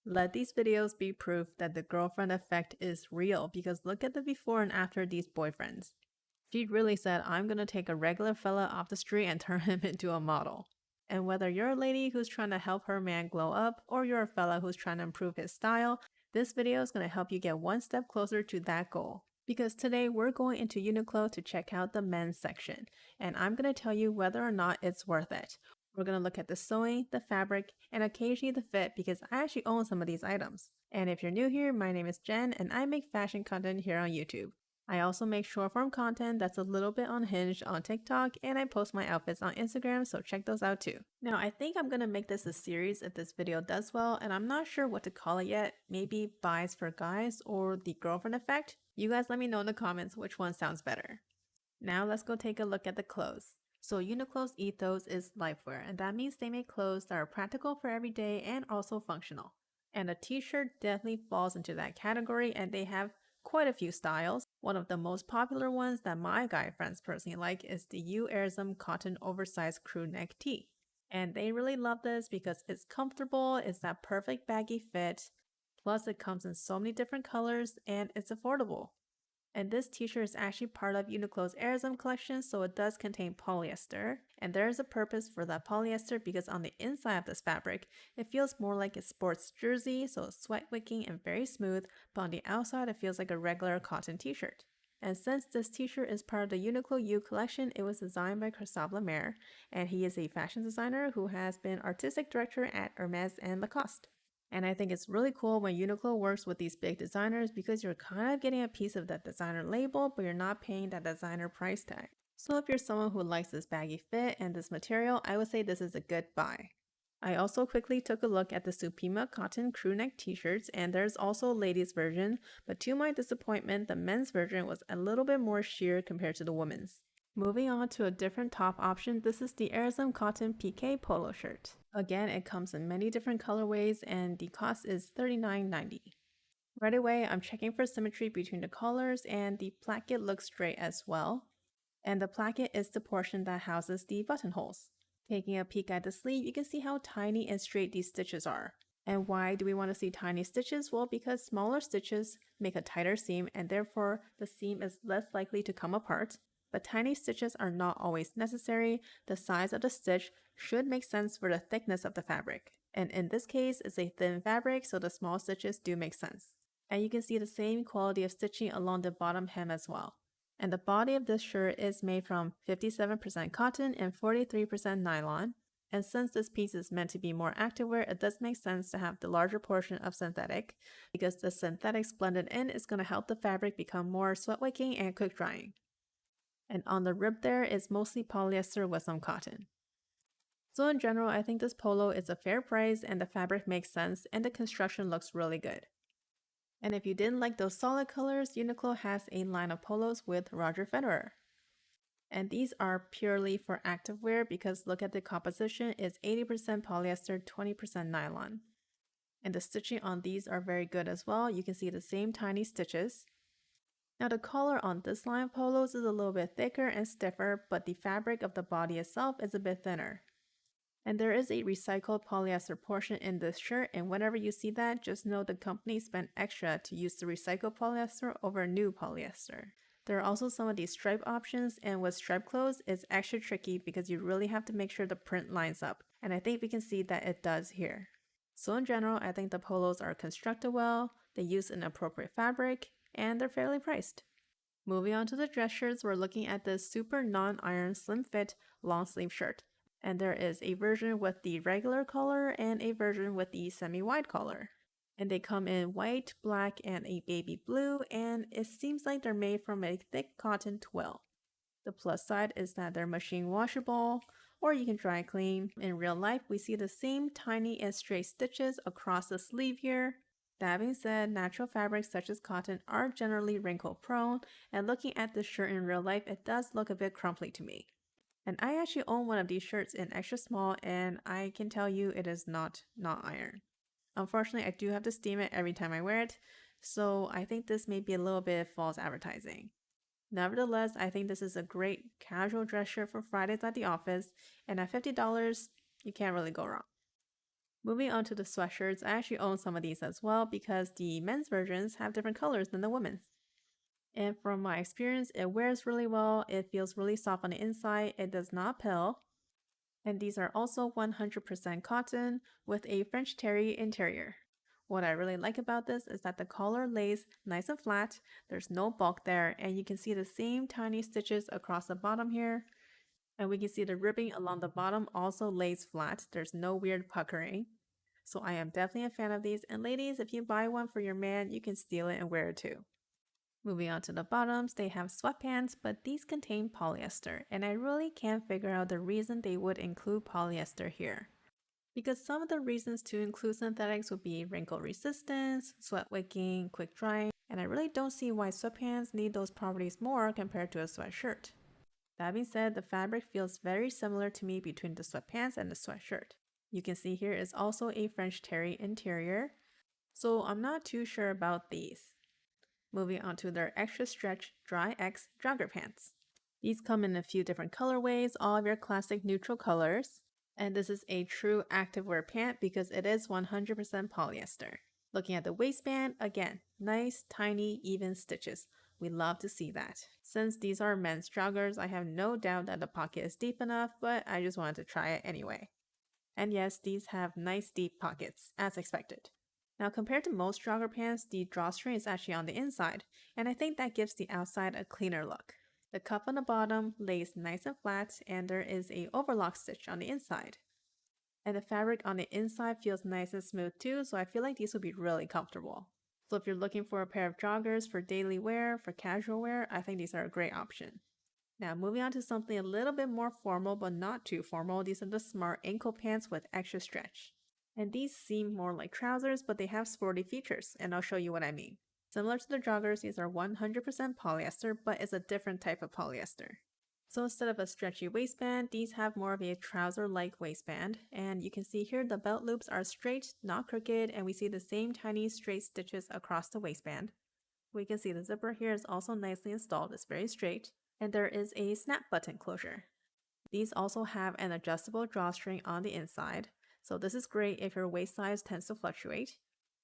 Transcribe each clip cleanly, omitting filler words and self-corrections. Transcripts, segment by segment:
Let these videos be proof that the girlfriend effect is real because look at the before and after these boyfriends. She really said, I'm gonna take a regular fella off the street and turn him into a model. And whether you're a lady who's trying to help her man glow up or you're a fella who's trying to improve his style, this video is gonna help you get one step closer to that goal. Because today we're going into UNIQLO to check out the men's section, and I'm gonna tell you whether or not it's worth it. We're going to look at the sewing, the fabric, and occasionally the fit because I actually own some of these items. And if you're new here, my name is Jen and I make fashion content here on YouTube. I also make short form content that's a little bit unhinged on TikTok and I post my outfits on Instagram, so check those out too. Now I think I'm going to make this a series if this video does well, and I'm not sure what to call it yet. Maybe buys for guys or the girlfriend effect? You guys let me know in the comments which one sounds better. Now let's go take a look at the clothes. So UNIQLO's ethos is lifewear, and that means they make clothes that are practical for every day and also functional. And a t-shirt definitely falls into that category, and they have quite a few styles. One of the most popular ones that my guy friends personally like is the UNIQLO cotton oversized crew neck tee. And they really love this because it's comfortable, it's that perfect baggy fit, plus it comes in so many different colors and it's affordable. And this t-shirt is actually part of UNIQLO's UNIQLO collection, so it does contain polyester. And there is a purpose for that polyester because on the inside of this fabric, it feels more like a sports jersey, so it's sweat wicking and very smooth, but on the outside it feels like a regular cotton t-shirt. And since this t-shirt is part of the UNIQLO U collection, it was designed by Christophe Lemaire, and he is a fashion designer who has been artistic director at Hermes and Lacoste. And I think it's really cool when UNIQLO works with these big designers because you're kind of getting a piece of that designer label, but you're not paying that designer price tag. So if you're someone who likes this baggy fit and this material, I would say this is a good buy. I also quickly took a look at the Supima cotton crew neck t-shirts, and there's also a ladies version, but to my disappointment, the men's version was a little bit more sheer compared to the women's. Moving on to a different top option, this is the UNIQLO cotton PK polo shirt. Again, it comes in many different colorways and the cost is $39.90. Right away, I'm checking for symmetry between the collars and the placket looks straight as well. And the placket is the portion that houses the buttonholes. Taking a peek at the sleeve, you can see how tiny and straight these stitches are. And why do we want to see tiny stitches? Well, because smaller stitches make a tighter seam and therefore the seam is less likely to come apart. But tiny stitches are not always necessary. The size of the stitch should make sense for the thickness of the fabric. And in this case, it's a thin fabric, so the small stitches do make sense. And you can see the same quality of stitching along the bottom hem as well. And the body of this shirt is made from 57% cotton and 43% nylon. And since this piece is meant to be more activewear, it does make sense to have the larger portion of synthetic because the synthetics blended in is going to help the fabric become more sweat wicking and quick drying. And on the rib there is mostly polyester with some cotton. So in general, I think this polo is a fair price and the fabric makes sense and the construction looks really good. And if you didn't like those solid colors, UNIQLO has a line of polos with Roger Federer. And these are purely for activewear because look at the composition, it's 80% polyester, 20% nylon. And the stitching on these are very good as well. You can see the same tiny stitches. Now the collar on this line of polos is a little bit thicker and stiffer, but the fabric of the body itself is a bit thinner. And there is a recycled polyester portion in this shirt, and whenever you see that, just know the company spent extra to use the recycled polyester over new polyester. There are also some of these stripe options, and with stripe clothes, it's extra tricky because you really have to make sure the print lines up, and I think we can see that it does here. So in general, I think the polos are constructed well, they use an appropriate fabric, and they're fairly priced. Moving on to the dress shirts, we're looking at this super non-iron slim fit long sleeve shirt. And there is a version with the regular collar and a version with the semi-wide collar. And they come in white, black, and a baby blue, and it seems like they're made from a thick cotton twill. The plus side is that they're machine washable, or you can dry clean. In real life, we see the same tiny and straight stitches across the sleeve here. That being said, natural fabrics such as cotton are generally wrinkle prone, and looking at this shirt in real life, it does look a bit crumply to me. And I actually own one of these shirts in extra small, and I can tell you it is not iron. Unfortunately, I do have to steam it every time I wear it, so I think this may be a little bit false advertising. Nevertheless, I think this is a great casual dress shirt for Fridays at the office, and at $50, you can't really go wrong. Moving on to the sweatshirts, I actually own some of these as well because the men's versions have different colors than the women's. And from my experience, it wears really well, it feels really soft on the inside, it does not pill. And these are also 100% cotton with a French terry interior. What I really like about this is that the collar lays nice and flat, there's no bulk there, and you can see the same tiny stitches across the bottom here. And we can see the ribbing along the bottom also lays flat, there's no weird puckering. So I am definitely a fan of these, and ladies, if you buy one for your man, you can steal it and wear it too. Moving on to the bottoms, they have sweatpants, but these contain polyester, and I really can't figure out the reason they would include polyester here. Because some of the reasons to include synthetics would be wrinkle resistance, sweat wicking, quick drying, and I really don't see why sweatpants need those properties more compared to a sweatshirt. That being said, the fabric feels very similar to me between the sweatpants and the sweatshirt. You can see here is also a French terry interior, so I'm not too sure about these. Moving on to their extra stretch Dry X jogger pants. These come in a few different colorways, all of your classic neutral colors. And this is a true activewear pant because it is 100% polyester. Looking at the waistband, again, nice, tiny, even stitches. We love to see that. Since these are men's joggers, I have no doubt that the pocket is deep enough, but I just wanted to try it anyway. And yes, these have nice deep pockets, as expected. Now compared to most jogger pants, the drawstring is actually on the inside, and I think that gives the outside a cleaner look. The cuff on the bottom lays nice and flat, and there is a overlock stitch on the inside. And the fabric on the inside feels nice and smooth too, so I feel like these will be really comfortable. So if you're looking for a pair of joggers for daily wear, for casual wear, I think these are a great option. Now moving on to something a little bit more formal but not too formal, these are the smart ankle pants with extra stretch. And these seem more like trousers, but they have sporty features, and I'll show you what I mean. Similar to the joggers, these are 100% polyester, but it's a different type of polyester. So instead of a stretchy waistband, these have more of a trouser-like waistband, and you can see here the belt loops are straight, not crooked, and we see the same tiny straight stitches across the waistband. We can see the zipper here is also nicely installed, it's very straight, and there is a snap button closure. These also have an adjustable drawstring on the inside, so this is great if your waist size tends to fluctuate.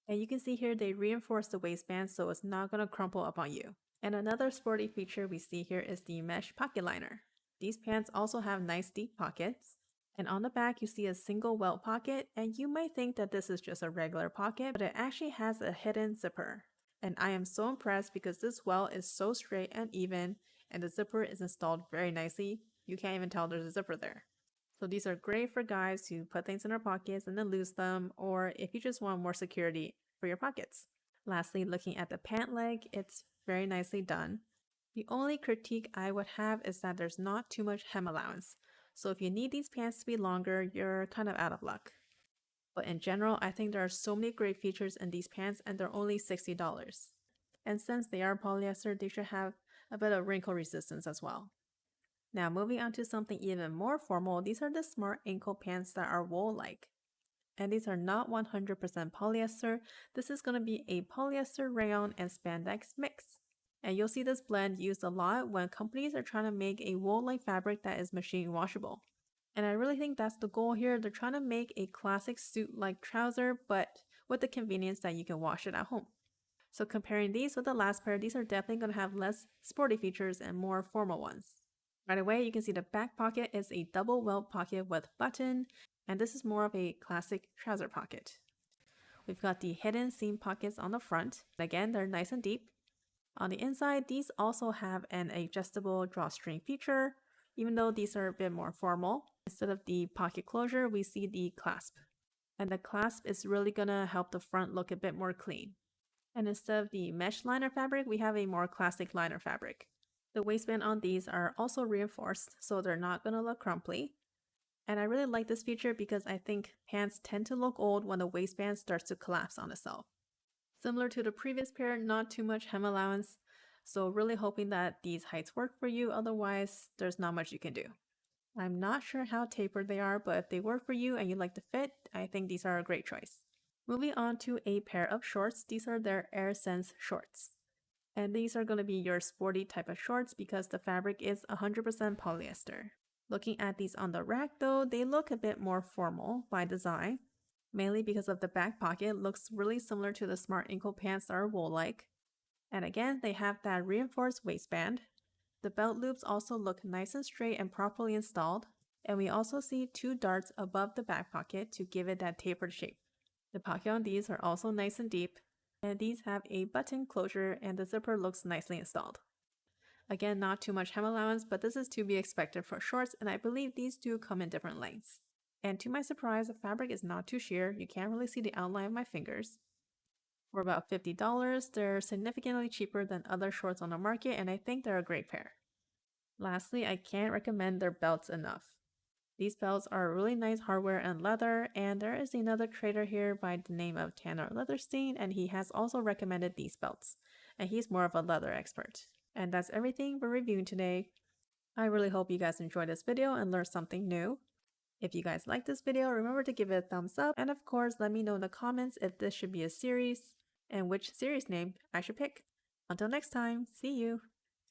And you can see here they reinforce the waistband so it's not going to crumple up on you. And another sporty feature we see here is the mesh pocket liner. These pants also have nice deep pockets. And on the back you see a single welt pocket, and you might think that this is just a regular pocket, but it actually has a hidden zipper. And I am so impressed because this welt is so straight and even, and the zipper is installed very nicely. You can't even tell there's a zipper there. So these are great for guys who put things in their pockets and then lose them, or if you just want more security for your pockets. Lastly, looking at the pant leg, it's very nicely done. The only critique I would have is that there's not too much hem allowance. So if you need these pants to be longer, you're kind of out of luck. But in general, I think there are so many great features in these pants, and they're only $60. And since they are polyester, they should have a bit of wrinkle resistance as well. Now moving on to something even more formal, these are the smart ankle pants that are wool-like. And these are not 100% polyester, this is going to be a polyester, rayon, and spandex mix. And you'll see this blend used a lot when companies are trying to make a wool-like fabric that is machine washable. And I really think that's the goal here, they're trying to make a classic suit-like trouser, but with the convenience that you can wash it at home. So comparing these with the last pair, these are definitely going to have less sporty features and more formal ones. Right away, you can see the back pocket is a double welt pocket with button, and this is more of a classic trouser pocket. We've got the hidden seam pockets on the front. Again, they're nice and deep. On the inside, these also have an adjustable drawstring feature, even though these are a bit more formal. Instead of the pocket closure, we see the clasp. And the clasp is really gonna help the front look a bit more clean. And instead of the mesh liner fabric, we have a more classic liner fabric. The waistband on these are also reinforced, so they're not going to look crumply. And I really like this feature because I think pants tend to look old when the waistband starts to collapse on itself. Similar to the previous pair, not too much hem allowance, so really hoping that these heights work for you, otherwise there's not much you can do. I'm not sure how tapered they are, but if they work for you and you like the fit, I think these are a great choice. Moving on to a pair of shorts, these are their Air Sense shorts. And these are going to be your sporty type of shorts because the fabric is 100% polyester. Looking at these on the rack though, they look a bit more formal by design. mainly because of the back pocket looks really similar to the smart ankle pants that are wool-like. And again, they have that reinforced waistband. The belt loops also look nice and straight and properly installed. And we also see 2 darts above the back pocket to give it that tapered shape. The pocket on these are also nice and deep, and these have a button closure and the zipper looks nicely installed. Again, not too much hem allowance, but this is to be expected for shorts, and I believe these do come in different lengths. And to my surprise, the fabric is not too sheer. You can't really see the outline of my fingers. For about $50, they're significantly cheaper than other shorts on the market, and I think they're a great pair. Lastly, I can't recommend their belts enough. These belts are really nice hardware and leather, and there is another trader here by the name of Tanner Leatherstein, and he has also recommended these belts, and he's more of a leather expert. And that's everything we're reviewing today. I really hope you guys enjoyed this video and learned something new. If you guys liked this video, remember to give it a thumbs up, and of course let me know in the comments if this should be a series, and which series name I should pick. Until next time, see you!